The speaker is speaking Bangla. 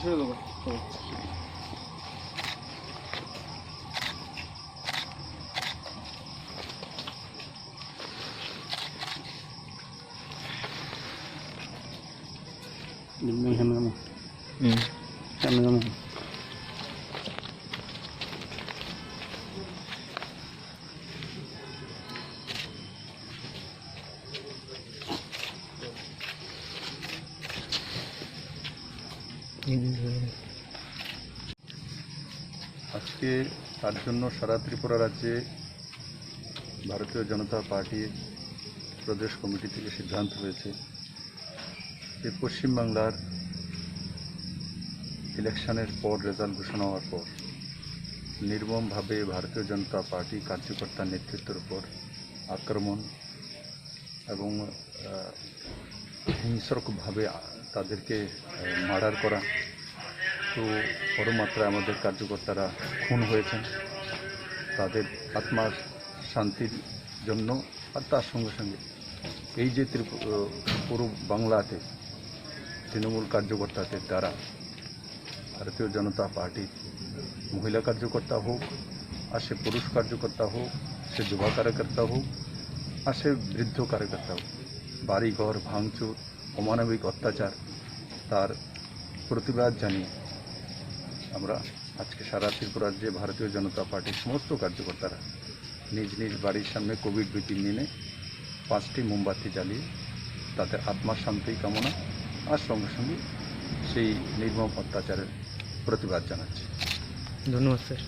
সরে দেবো। আজকে তার জন্য সারা ত্রিপুরা রাজ্যে ভারতীয় জনতা পার্টির প্রদেশ কমিটি থেকে সিদ্ধান্ত হয়েছে যে পশ্চিমবাংলার ইলেকশনের পর রেজাল্ট ঘোষণা হওয়ার পর নির্মমভাবে ভারতীয় জনতা পার্টি কার্যকর্তার নেতৃত্বের উপর আক্রমণ এবং হিংস্রভাবে তাদেরকে মার্ডার করা, তো বড় মাত্রায় আমাদের কার্যকর্তারা খুন হয়েছেন। তাদের আত্মার শান্তির জন্য আর তার সঙ্গে সঙ্গে এই যে পুরো বাংলাতে তৃণমূল কার্যকর্তাদের দ্বারা ভারতীয় জনতা পার্টির মহিলা কার্যকর্তা হোক আর সে পুরুষ কার্যকর্তা হোক, সে যুবা কার্যকর্তা হোক আর সে বৃদ্ধ কার্যকর্তা হোক, বাড়িঘর ভাঙচুর, অমানবিক অত্যাচার, তার প্রতিবাদ জানিয়ে আমরা আজকে সারা ত্রিপুরা রাজ্যে ভারতীয় জনতা পার্টির সমস্ত কার্যকর্তারা নিজ নিজ বাড়ির সামনে কোভিড বিধি মেনে 5টি মোমবাতি জ্বালিয়ে তাদের আত্মার শান্তি কামনা আর সঙ্গে সঙ্গে সেই নির্মম অত্যাচারের প্রতিবাদ জানাচ্ছি। ধন্যবাদ স্যার।